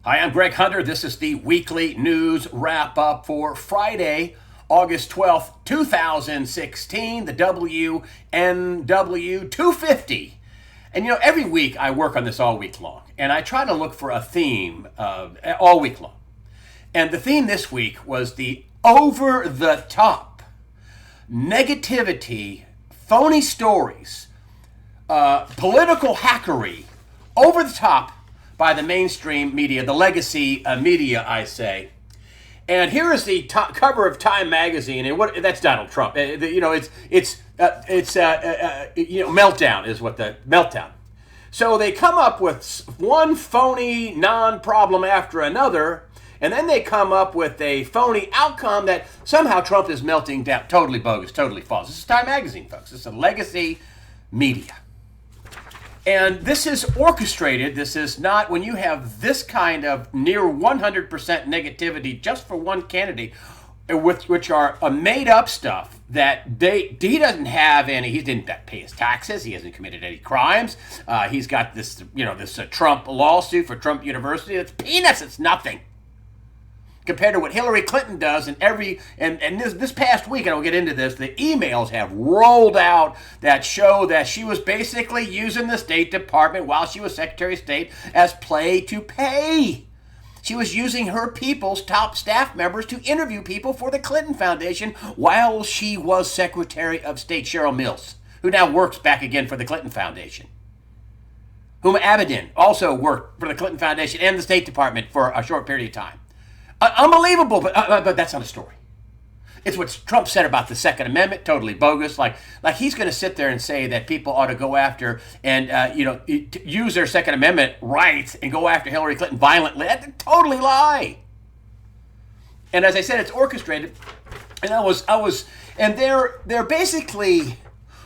Hi, I'm Greg Hunter. This is the weekly news wrap up for Friday, August 12th, 2016, the WNW 250. And every week I work on this all week long, and I try to look for a theme all week long. And the theme this week was the over the top negativity, phony stories, political hackery, over the top by the mainstream media, the legacy media, I say. And here is the cover of Time magazine, and that's Donald Trump. It's meltdown is what the meltdown. So they come up with one phony non-problem after another, and then they come up with a phony outcome that somehow Trump is melting down. Totally bogus, totally false. This is Time magazine, folks. This is a legacy media. And this is orchestrated. This is not, when you have this kind of near 100% negativity just for one candidate, which are a made up stuff that he doesn't have any, he didn't pay his taxes, he hasn't committed any crimes. He's got this, this Trump lawsuit for Trump University. It's peanuts, it's nothing compared to what Hillary Clinton does. And this past week, and I'll get into this, the emails have rolled out that show that she was basically using the State Department while she was Secretary of State as play to pay. She was using her people's top staff members to interview people for the Clinton Foundation while she was Secretary of State. Cheryl Mills, who now works back again for the Clinton Foundation. Huma Abedin also worked for the Clinton Foundation and the State Department for a short period of time. Unbelievable, but that's not a story. It's what Trump said about the Second Amendment, totally bogus. Like he's going to sit there and say that people ought to go after and use their Second Amendment rights and go after Hillary Clinton violently. That's a totally lie. And as I said, it's orchestrated. And and they're basically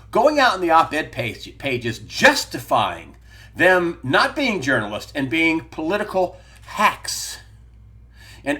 going out in the op-ed pages justifying them not being journalists and being political hacks. And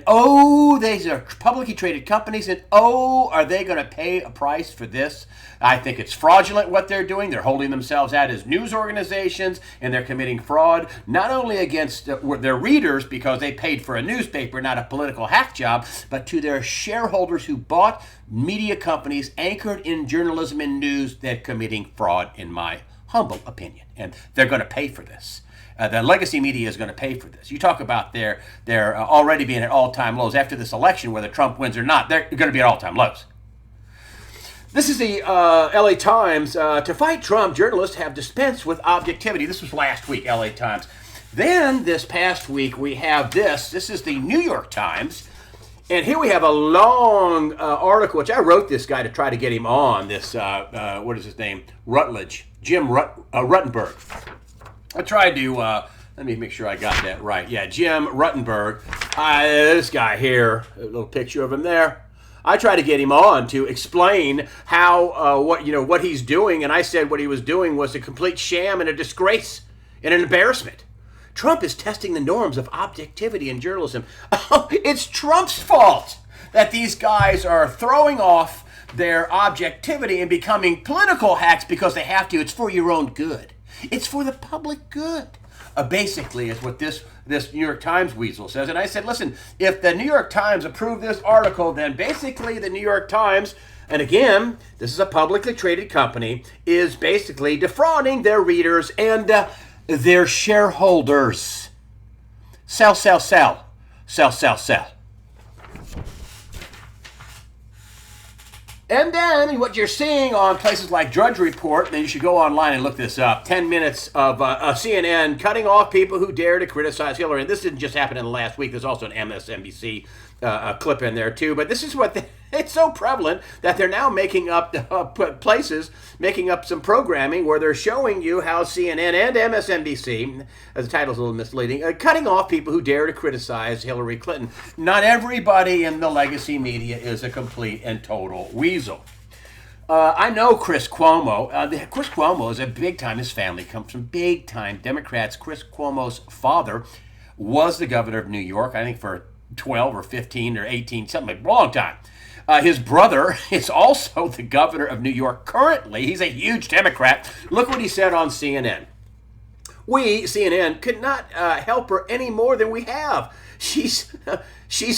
these are publicly traded companies, and are they going to pay a price for this? I think it's fraudulent what they're doing. They're holding themselves out as news organizations, and they're committing fraud, not only against their readers because they paid for a newspaper, not a political hack job, but to their shareholders who bought media companies anchored in journalism and news. They're committing fraud, in my humble opinion, and they're going to pay for this. The legacy media is going to pay for this. You talk about their already being at all-time lows after this election, whether Trump wins or not. They're going to be at all-time lows. This is the LA Times. To fight Trump, journalists have dispensed with objectivity. This was last week, LA Times. Then this past week, we have this. This is the New York Times. And here we have a long article, which I wrote this guy to try to get him on. This, what is his name? Rutledge. Jim Ruttenberg. I tried to, let me make sure I got that right. Yeah, Jim Ruttenberg. This guy here, a little picture of him there. I tried to get him on to explain how, what he's doing. And I said what he was doing was a complete sham and a disgrace and an embarrassment. Trump is testing the norms of objectivity in journalism. It's Trump's fault that these guys are throwing off their objectivity and becoming political hacks because they have to. It's for your own good. It's for the public good. Basically, is what this New York Times weasel says. And I said, listen, if the New York Times approved this article, then basically the New York Times, and again, this is a publicly traded company, is basically defrauding their readers and their shareholders. Sell, sell, sell. Sell, sell, sell. And then what you're seeing on places like Drudge Report, then you should go online and look this up, 10 minutes of CNN cutting off people who dare to criticize Hillary. And this didn't just happen in the last week. There's also an MSNBC clip in there too. But this is it's so prevalent that they're now making up making up some programming where they're showing you how CNN and MSNBC, the title's a little misleading, cutting off people who dare to criticize Hillary Clinton. Not everybody in the legacy media is a complete and total weasel. I know Chris Cuomo. Chris Cuomo is a big-time, his family comes from big-time Democrats. Chris Cuomo's father was the governor of New York, I think for 12 or 15 or 18, something like a long time. His brother is also the governor of New York currently. He's a huge Democrat. Look what he said on CNN. We, CNN, could not help her any more than we have. She's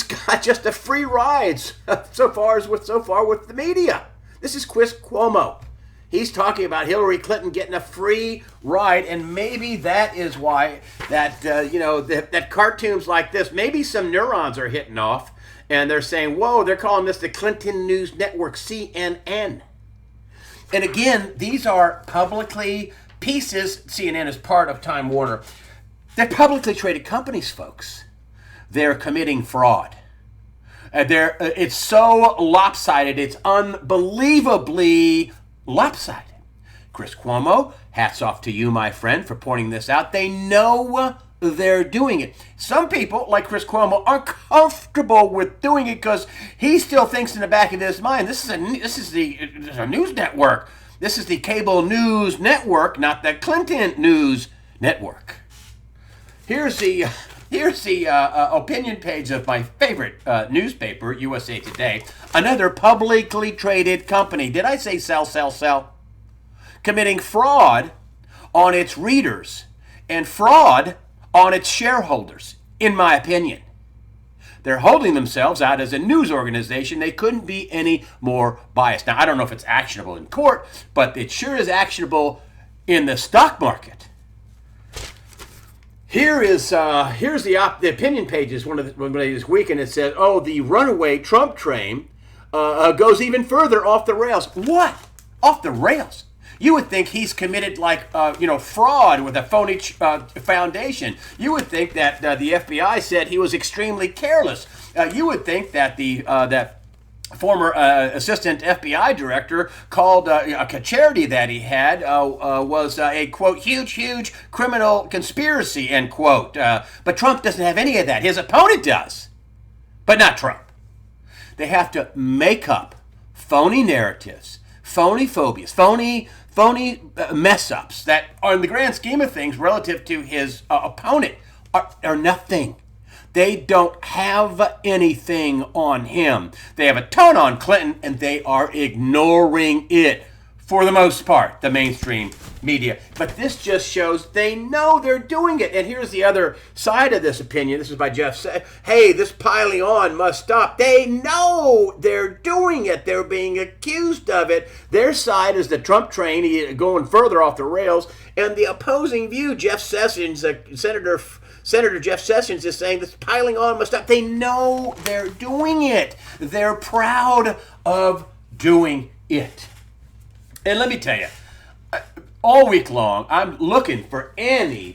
got just a free ride so far with the media. This is Chris Cuomo. He's talking about Hillary Clinton getting a free ride, and maybe that is why that cartoons like this, maybe some neurons are hitting off, and they're saying, whoa, they're calling this the Clinton News Network, CNN. And again, these are publicly pieces. CNN is part of Time Warner. They're publicly traded companies, folks. They're committing fraud. It's so lopsided, it's unbelievably lopsided. Chris Cuomo, hats off to you, my friend, for pointing this out. They know they're doing it. Some people, like Chris Cuomo, are comfortable with doing it because he still thinks in the back of his mind, this is a news network. This is the cable news network, not the Clinton News Network. Here's the opinion page of my favorite newspaper, USA Today. Another publicly traded company. Did I say sell? Committing fraud on its readers and fraud on its shareholders, in my opinion. They're holding themselves out as a news organization. They couldn't be any more biased. Now, I don't know if it's actionable in court, but it sure is actionable in the stock market. Here's the opinion pages one of this week, and it says, "Oh, the runaway Trump train goes even further off the rails." What? Off the rails? You would think he's committed fraud with a phony foundation. You would think that the FBI said he was extremely careless. You would think that that former assistant FBI director called a charity that he had was a, quote, huge criminal conspiracy, end quote. But Trump doesn't have any of that. His opponent does, but not Trump. They have to make up phony narratives, phony phobias, phony mess-ups that are, in the grand scheme of things, relative to his opponent, are nothing. They don't have anything on him. They have a ton on Clinton, and they are ignoring it for the most part, the mainstream media. But this just shows they know they're doing it. And here's the other side of this opinion. This is by Jeff. Hey, this piling on must stop. They know they're doing it. They're being accused of it. Their side is the Trump train going further off the rails. And the opposing view, Jeff Sessions, Senator Jeff Sessions, is saying this piling on must stop. They know they're doing it. They're proud of doing it. And let me tell you, all week long, I'm looking for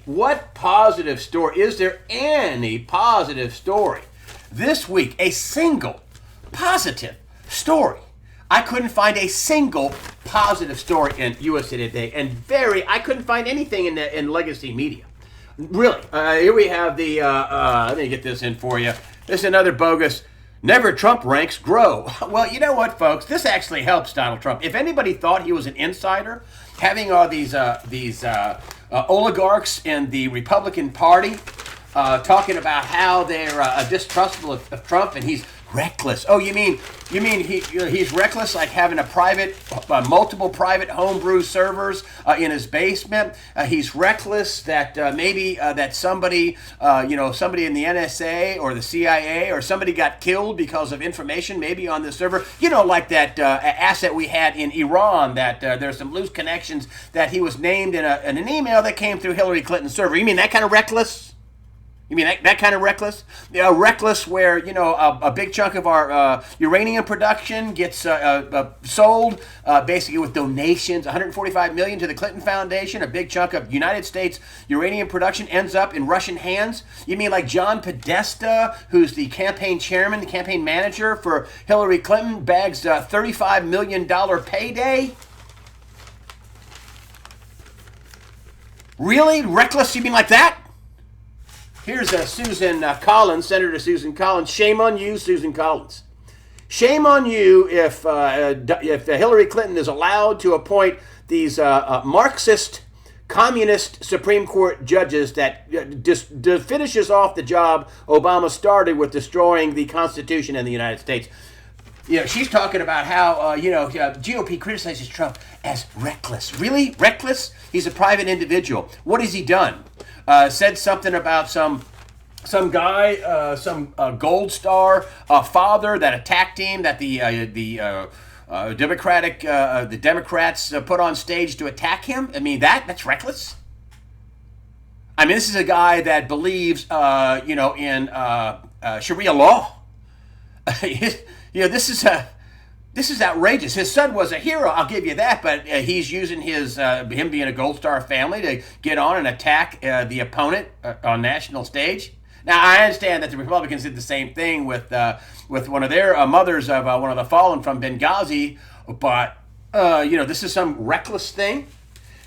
what positive story? Is there any positive story? This week, a single positive story. I couldn't find a single positive story in USA Today, and I couldn't find anything in legacy media. Really, here we have let me get this in for you. This is another bogus, never Trump ranks grow. Well, you know what, folks? This actually helps Donald Trump. If anybody thought he was an insider, having all these oligarchs in the Republican Party talking about how they're distrustful of Trump and he's reckless. Oh, you mean he's reckless, like having multiple private homebrew servers in his basement? He's reckless that maybe that somebody in the NSA or the CIA or somebody got killed because of information maybe on the server. Like that asset we had in Iran, that there's some loose connections that he was named in an email that came through Hillary Clinton's server. You mean that kind of reckless? You mean that kind of reckless? Reckless where, a big chunk of our uranium production gets sold basically with donations, $145 million to the Clinton Foundation. A big chunk of United States uranium production ends up in Russian hands. You mean like John Podesta, who's the campaign chairman, the campaign manager for Hillary Clinton, bags a $35 million payday? Really? Reckless? You mean like that? Here's Susan Collins, Senator Susan Collins. Shame on you, Susan Collins. Shame on you if Hillary Clinton is allowed to appoint these Marxist, communist Supreme Court judges that just finishes off the job Obama started with destroying the Constitution in the United States. She's talking about how, GOP criticizes Trump as reckless. Really? Reckless? He's a private individual. What has he done? Said something about some guy, some Gold Star father that attacked him, that the Democrats put on stage to attack him. I mean, that's reckless. I mean, this is a guy that believes, in Sharia law. This is outrageous. His son was a hero, I'll give you that, but he's using him being a Gold Star family to get on and attack the opponent on national stage. Now, I understand that the Republicans did the same thing with one of their mothers of one of the fallen from Benghazi, but this is some reckless thing.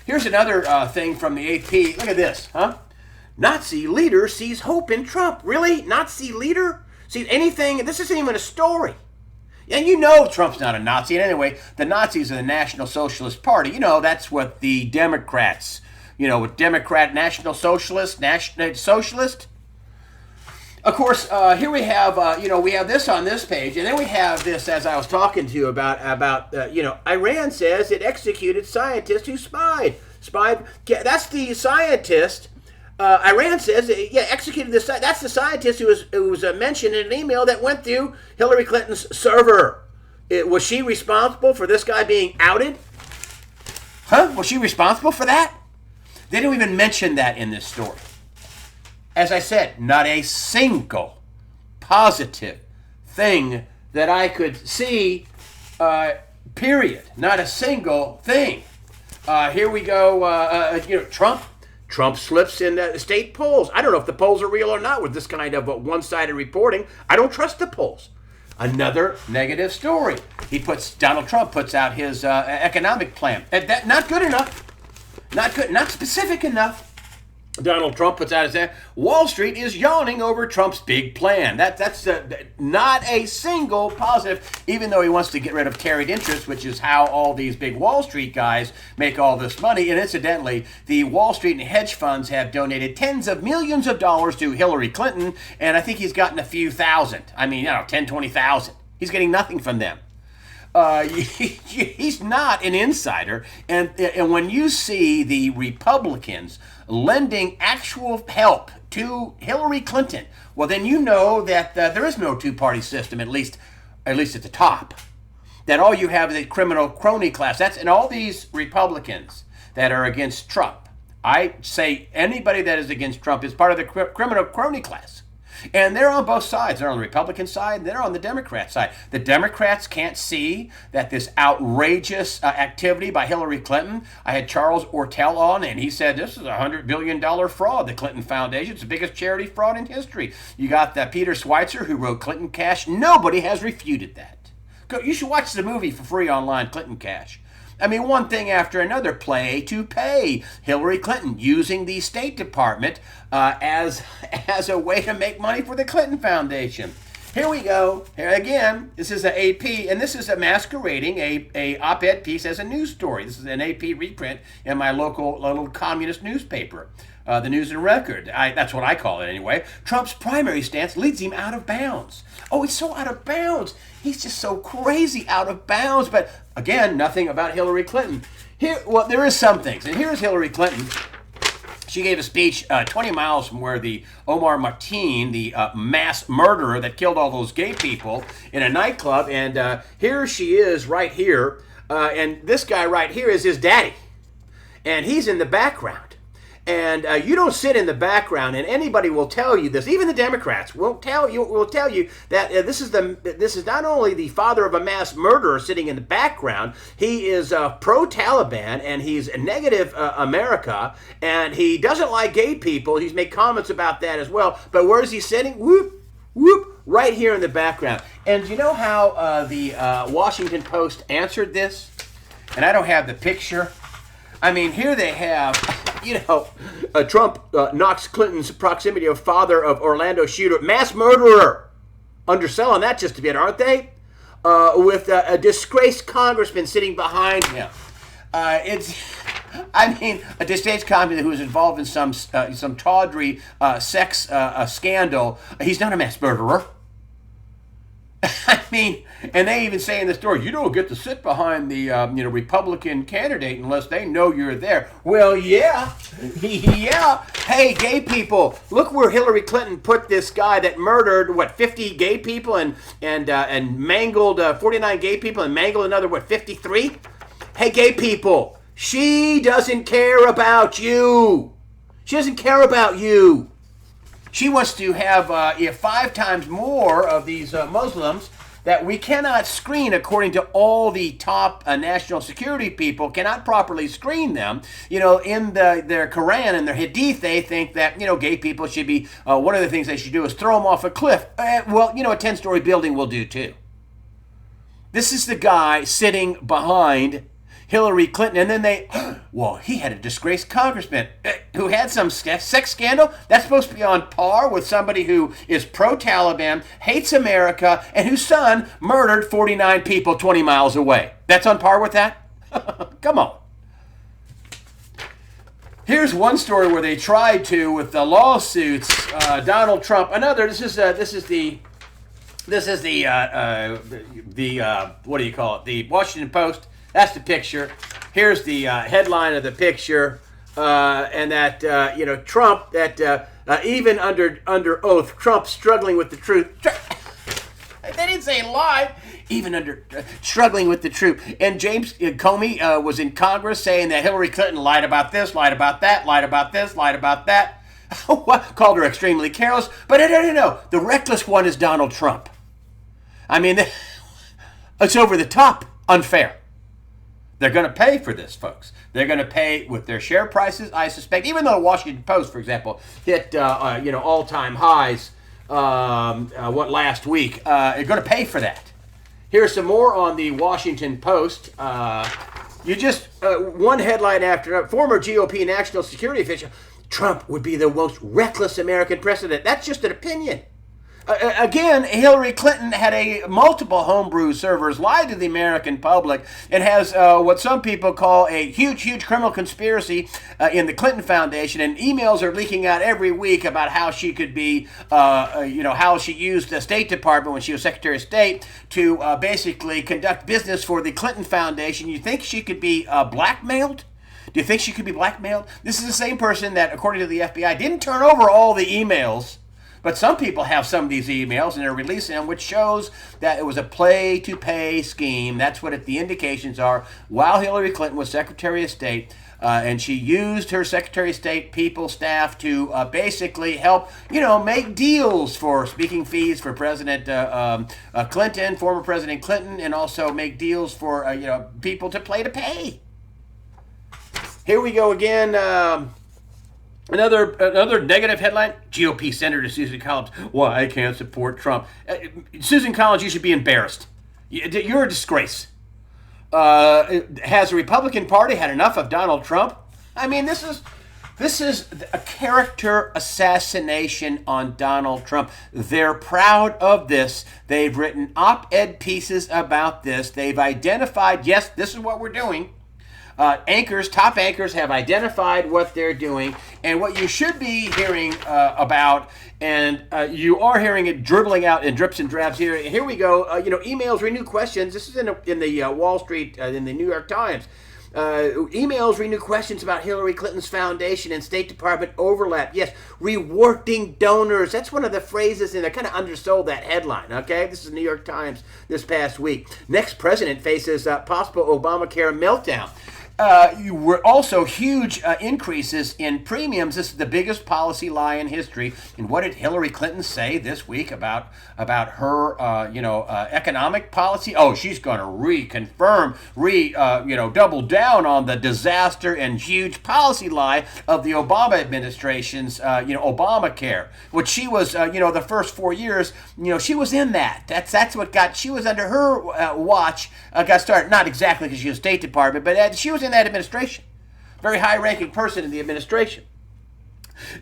Here's another thing from the AP. Look at this, huh? Nazi leader sees hope in Trump. Really? Nazi leader? See, anything, this isn't even a story. And Trump's not a Nazi. And anyway, the Nazis are the National Socialist Party. That's what the Democrats, with Democrat National Socialist, Of course, here we have, we have this on this page, and then we have this, as I was talking to you about Iran says it executed scientists who spied. That's the scientist. Iran says, executed this. That's the scientist who was mentioned in an email that went through Hillary Clinton's server. Was she responsible for this guy being outed? Huh? Was she responsible for that? They don't even mention that in this story. As I said, not a single positive thing that I could see, period. Not a single thing. Here we go, Trump slips in the state polls. I don't know if the polls are real or not with this kind of one-sided reporting. I don't trust the polls. Another negative story. Donald Trump puts out his economic plan. Not good enough. Not specific enough. Donald Trump puts out his Wall Street is yawning over Trump's big plan. That's not a single positive, even though he wants to get rid of carried interest, which is how all these big Wall Street guys make all this money. And incidentally, the Wall Street and hedge funds have donated tens of millions of dollars to Hillary Clinton, and I think he's gotten a few thousand. I mean, 10, 20,000. He's getting nothing from them. He's not an insider, and when you see the Republicans lending actual help to Hillary Clinton, well, then you know that there is no two-party system, at least at the top. That all you have is a criminal crony class. And all these Republicans that are against Trump, I say anybody that is against Trump is part of the criminal crony class. And they're on both sides. They're on the Republican side, and they're on the Democrat side. The Democrats can't see that this outrageous activity by Hillary Clinton. I had Charles Ortel on, and he said this is a $100 billion fraud, the Clinton Foundation. It's the biggest charity fraud in history. You got Peter Schweitzer, who wrote Clinton Cash. Nobody has refuted that. You should watch the movie for free online, Clinton Cash. I mean, one thing after another, play to pay. Hillary Clinton using the State Department as a way to make money for the Clinton Foundation. Here we go. Here again, this is an AP, and this is a masquerading a op-ed piece as a news story. This is an AP reprint in my local little communist newspaper, the News and Record. That's what I call it anyway. Trump's primary stance leads him out of bounds. Oh, he's so out of bounds. He's just so crazy out of bounds. But again, nothing about Hillary Clinton. Well, there is some things. And here's Hillary Clinton. She gave a speech 20 miles from where the Omar Mateen, the mass murderer that killed all those gay people in a nightclub. And here she is right here. And this guy right here is his daddy. And he's in the background. And you don't sit in the background, and anybody will tell you this. Even the Democrats will tell you that this is not only the father of a mass murderer sitting in the background. He is pro-Taliban, and he's negative America, and he doesn't like gay people. He's made comments about that as well. But where is he sitting? Whoop, whoop, right here in the background. And you know how the Washington Post answered this? And I don't have the picture. I mean, here they have, Trump knocks Clinton's proximity of father of Orlando shooter, mass murderer. Underselling that just a bit, aren't they? With a disgraced congressman sitting behind him. A disgraced congressman who was involved in some tawdry sex scandal. He's not a mass murderer. I mean, and they even say in the story, you don't get to sit behind the Republican candidate unless they know you're there. Well, yeah, yeah. Hey, gay people, look where Hillary Clinton put this guy that murdered 50 gay people and mangled 49 gay people and mangled another 53. Hey, gay people, she doesn't care about you. She doesn't care about you. She wants to have 5 times more of these Muslims that we cannot screen according to all the top national security people, cannot properly screen them. In their Quran and their Hadith, they think that, gay people should be, one of the things they should do is throw them off a cliff. A 10-story building will do too. This is the guy sitting behind Hillary Clinton, and then he had a disgraced congressman who had some sex scandal. That's supposed to be on par with somebody who is pro-Taliban, hates America, and whose son murdered 49 people 20 miles away. That's on par with that? Come on. Here's one story where they tried to, with the lawsuits, Donald Trump. This is the what do you call it? The Washington Post. That's the picture. Here's the headline of the picture, and that Trump, that even under oath, Trump struggling with the truth. They didn't say live. Even under struggling with the truth. And James Comey was in Congress saying that Hillary Clinton lied about this, lied about that, lied about this, lied about that. Called her extremely careless. But no. The reckless one is Donald Trump. I mean, it's over the top unfair. They're going to pay for this, folks. They're going to pay with their share prices, I suspect. Even though the Washington Post, for example, hit all-time highs last week, they're going to pay for that. Here's some more on the Washington Post. One headline after former GOP national security official, Trump would be the most reckless American president. That's just an opinion. Again, Hillary Clinton had multiple homebrew servers, lied to the American public, and has what some people call a huge criminal conspiracy in the Clinton Foundation. And emails are leaking out every week about how she could be, how she used the State Department when she was Secretary of State to basically conduct business for the Clinton Foundation. You think she could be blackmailed? Do you think she could be blackmailed? This is the same person that, according to the FBI, didn't turn over all the emails. But some people have some of these emails, and they're releasing them, which shows that it was a play-to-pay scheme. That's what the indications are. While Hillary Clinton was Secretary of State, and she used her Secretary of State people, staff, to basically help, make deals for speaking fees for President Clinton, former President Clinton, and also make deals for, people to play to pay. Here we go again. Another negative headline, GOP Senator Susan Collins, why I can't support Trump. Susan Collins, you should be embarrassed. You're a disgrace. Has the Republican Party had enough of Donald Trump? I mean, this is a character assassination on Donald Trump. They're proud of this. They've written op-ed pieces about this. They've identified, yes, this is what we're doing. Top anchors have identified what they're doing, and what you should be hearing about, and you are hearing it dribbling out in drips and drabs here. Here we go. Emails renew questions. This is in the Wall Street, in the New York Times. Emails renew questions about Hillary Clinton's foundation and State Department overlap. Yes, rewarding donors. That's one of the phrases, and they kind of undersold that headline, okay? This is New York Times this past week. Next president faces possible Obamacare meltdown. Were also huge increases in premiums. This is the biggest policy lie in history. And what did Hillary Clinton say this week about her, economic policy? Oh, she's going to reconfirm, double down on the disaster and huge policy lie of the Obama administration's, Obamacare, which she was, the first 4 years, she was in that. That's what she was under her watch, got started. Not exactly because she was State Department, but she was in that administration. Very high-ranking person in the administration.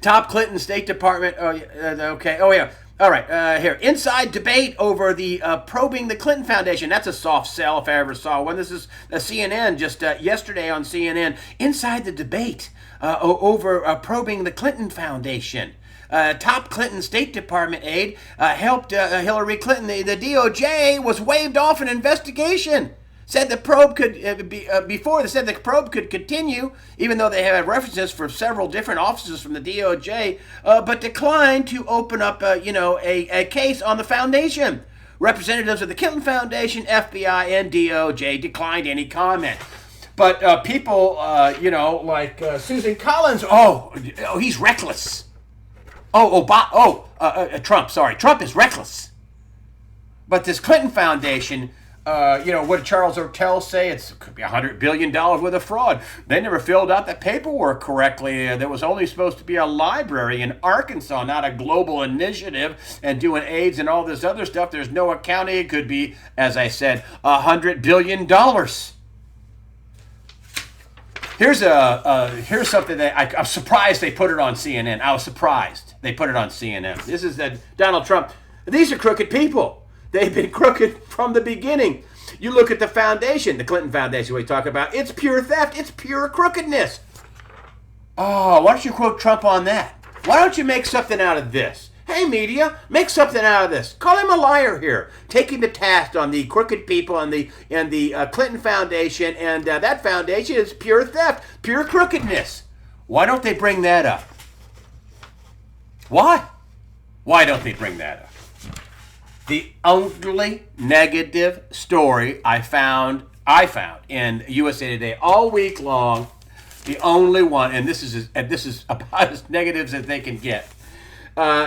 Top Clinton State Department. Okay. Oh, yeah. All right. Here. Inside debate over the probing the Clinton Foundation. That's a soft sell if I ever saw one. This is a CNN just yesterday on CNN. Inside the debate over probing the Clinton Foundation. top Clinton State Department aide, helped Hillary Clinton. The DOJ was waived off an investigation. Said the probe could before they said the probe could continue, even though they have references for several different officers from the DOJ, but declined to open up a case on the foundation. Representatives of the Clinton Foundation, FBI, and DOJ declined any comment. But people, like Susan Collins, he's reckless. Trump. Sorry, Trump is reckless. But this Clinton Foundation. What did Charles Ortel say? It could be $100 billion worth of fraud. They never filled out the paperwork correctly. There was only supposed to be a library in Arkansas, not a global initiative, and doing AIDS and all this other stuff. There's no accounting. It could be, as I said, $100 billion. Here's something that I'm surprised they put it on CNN. I was surprised they put it on CNN. This is Donald Trump. These are crooked people. They've been crooked from the beginning. You look at the foundation, the Clinton Foundation we talk about, it's pure theft. It's pure crookedness. Oh, why don't you quote Trump on that? Why don't you make something out of this? Hey, media, make something out of this. Call him a liar here, taking the task on the crooked people and the Clinton Foundation, and that foundation is pure theft, pure crookedness. Why don't they bring that up? Why? Why don't they bring that up? The only negative story I found in USA Today all week long, the only one, and this is about as negative as they can get.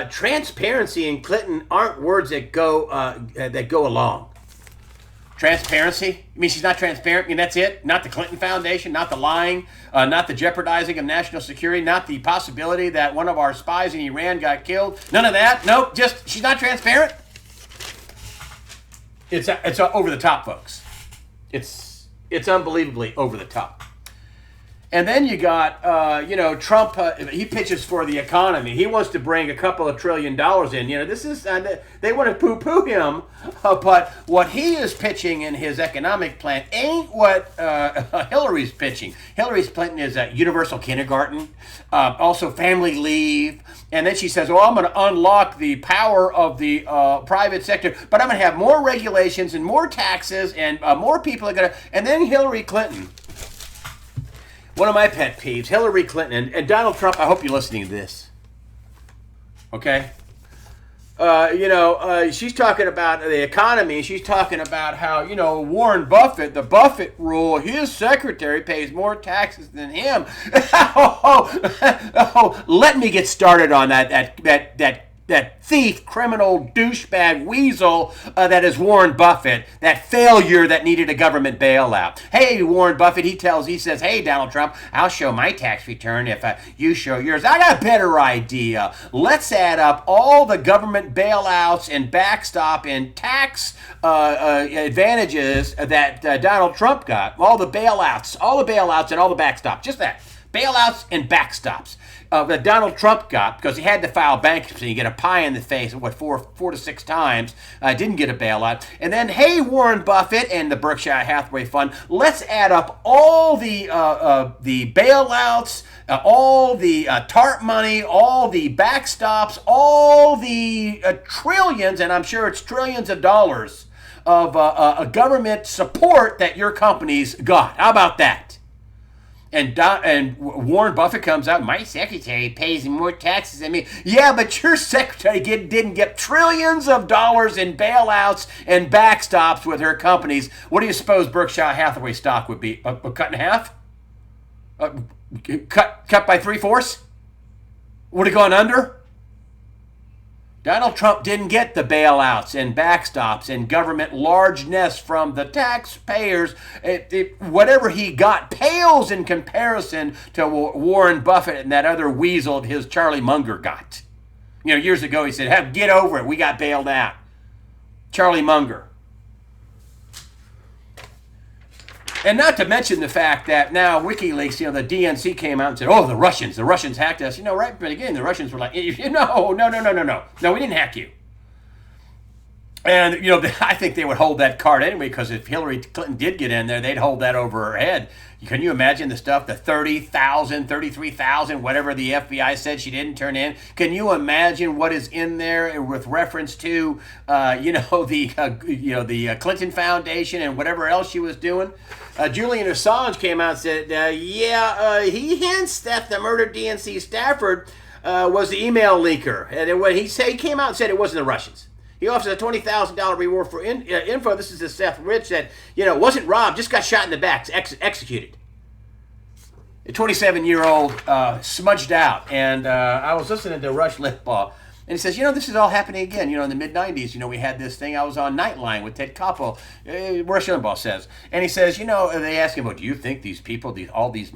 Transparency and Clinton aren't words that go along. Transparency? You mean she's not transparent? I mean, that's it? Not the Clinton Foundation, not the lying, not the jeopardizing of national security, not the possibility that one of our spies in Iran got killed. None of that? Nope, just she's not transparent? It's over the top, folks. It's unbelievably over the top. And then you got, Trump, he pitches for the economy. He wants to bring a couple of $1 trillion in. This is, they want to poo-poo him, but what he is pitching in his economic plan ain't what Hillary's pitching. Hillary's Clinton is universal kindergarten, also family leave. And then she says, I'm going to unlock the power of the private sector, but I'm going to have more regulations and more taxes and more people are going to, and then Hillary Clinton. One of my pet peeves, Hillary Clinton and Donald Trump, I hope you're listening to this. Okay? She's talking about the economy. She's talking about how, Warren Buffett, the Buffett rule, his secretary pays more taxes than him. Let me get started on that thief, criminal, douchebag, weasel that is Warren Buffett, that failure that needed a government bailout. Hey, Warren Buffett, he says, hey, Donald Trump, I'll show my tax return if you show yours. I got a better idea. Let's add up all the government bailouts and backstop and tax advantages that Donald Trump got. All the bailouts and all the backstops. Just that. Bailouts and backstops. That Donald Trump got because he had to file bankruptcy. You get a pie in the face, four to six times. Didn't get a bailout. And then, hey, Warren Buffett and the Berkshire Hathaway Fund, let's add up all the bailouts, all the TARP money, all the backstops, all the trillions, and I'm sure it's trillions of dollars of a government support that your companies got. How about that? And Warren Buffett comes out, my secretary pays more taxes than me. Yeah, but your secretary didn't get trillions of dollars in bailouts and backstops with her companies. What do you suppose Berkshire Hathaway stock would be? Cut in half? Cut by 3/4? Would have gone under? Donald Trump didn't get the bailouts and backstops and government largeness from the taxpayers. Whatever he got pales in comparison to Warren Buffett and that other weasel his Charlie Munger got. Years ago he said, get over it, we got bailed out. Charlie Munger. And not to mention the fact that now WikiLeaks, the DNC came out and said, the Russians hacked us. Right from the beginning, the Russians were like, no, we didn't hack you. And, you know, I think they would hold that card anyway, because if Hillary Clinton did get in there, they'd hold that over her head. Can you imagine the stuff, the 30,000, 33,000, whatever the FBI said she didn't turn in? Can you imagine what is in there with reference to, the Clinton Foundation and whatever else she was doing? Julian Assange came out and said, he hints that the murdered DNC staffer was the email leaker. And when he came out and said it wasn't the Russians. He offers a $20,000 reward for info. This is the Seth Rich that, wasn't robbed, just got shot in the back, executed. A 27-year-old smudged out. And I was listening to Rush Limbaugh, and he says, this is all happening again. In the mid-'90s, we had this thing. I was on Nightline with Ted Koppel. Rush Limbaugh says. And he says, they ask him, well, do you think these people, all these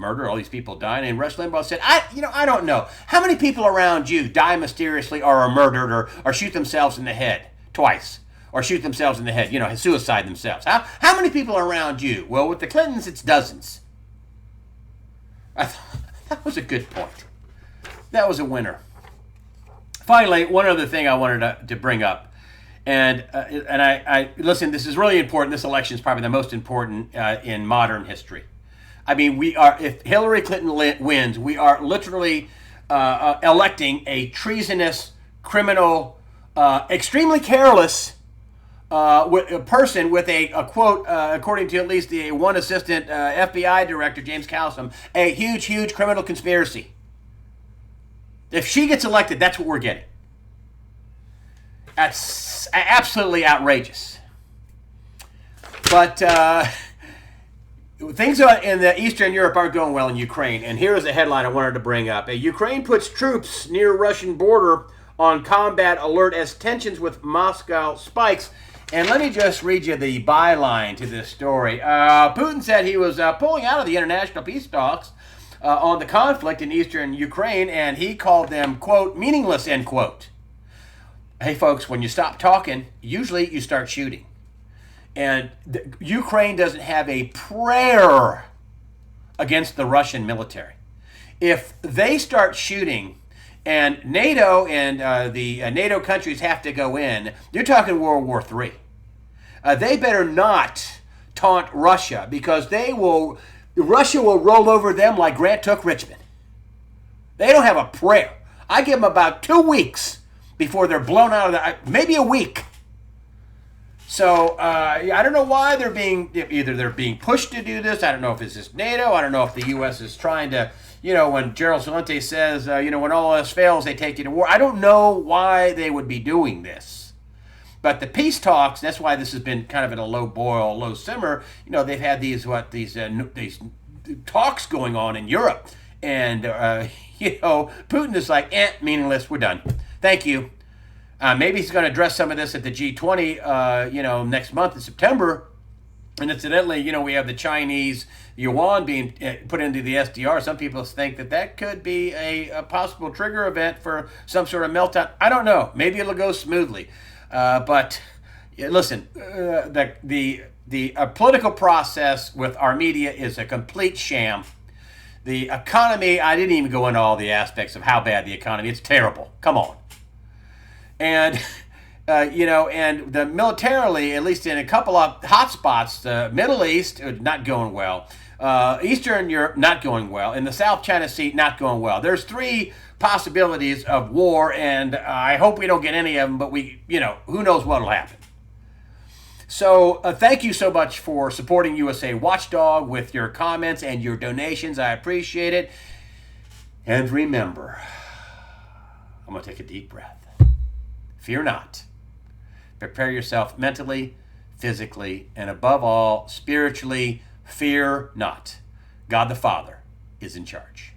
people dying? And Rush Limbaugh said, I don't know. How many people around you die mysteriously or are murdered or shoot themselves in the head twice? Or shoot themselves in the head, suicide themselves. How many people are around you? Well, with the Clintons, it's dozens. I thought that was a good point. That was a winner. Finally, one other thing I wanted to bring up, and I listen. This is really important. This election is probably the most important in modern history. I mean, if Hillary Clinton wins, we are literally electing a treasonous, criminal, extremely careless a person with a quote, according to at least the one assistant FBI director, James Callison, a huge criminal conspiracy. If she gets elected, that's what we're getting. That's absolutely outrageous. But things in the Eastern Europe aren't going well in Ukraine. And here is a headline I wanted to bring up. Ukraine puts troops near Russian border on combat alert as tensions with Moscow spikes. And let me just read you the byline to this story. Putin said he was pulling out of the international peace talks on the conflict in eastern Ukraine, and he called them, quote, meaningless, end quote. Hey, folks, when you stop talking, usually you start shooting. And Ukraine doesn't have a prayer against the Russian military. If they start shooting and NATO and the NATO countries have to go in, you're talking World War III. They better not taunt Russia, because Russia will roll over them like Grant took Richmond. They don't have a prayer. I give them about 2 weeks before they're blown out of maybe a week. So I don't know why they're being pushed to do this. I don't know if it's just NATO. I don't know if the U.S. is trying to, when Gerald Celente says, when all else fails, they take you to war. I don't know why they would be doing this. But the peace talks, that's why this has been kind of at a low boil, low simmer. They've had these talks going on in Europe. And, Putin is like, meaningless, we're done. Thank you. Maybe he's going to address some of this at the G20, next month in September. And incidentally, we have the Chinese yuan being put into the SDR. Some people think that could be a possible trigger event for some sort of meltdown. I don't know. Maybe it'll go smoothly. But listen, the political process with our media is a complete sham. The economy, I didn't even go into all the aspects of how bad the economy is. It's terrible. Come on. And, and the militarily, at least in a couple of hot spots, the Middle East, not going well. Eastern Europe, not going well. In the South China Sea, not going well. There's 3 possibilities of war, and I hope we don't get any of them, but who knows what will happen. So thank you so much for supporting USA Watchdog with your comments and your donations. I appreciate it. And remember, I'm going to take a deep breath. Fear not. Prepare yourself mentally, physically, and above all, spiritually. Fear not. God the Father is in charge.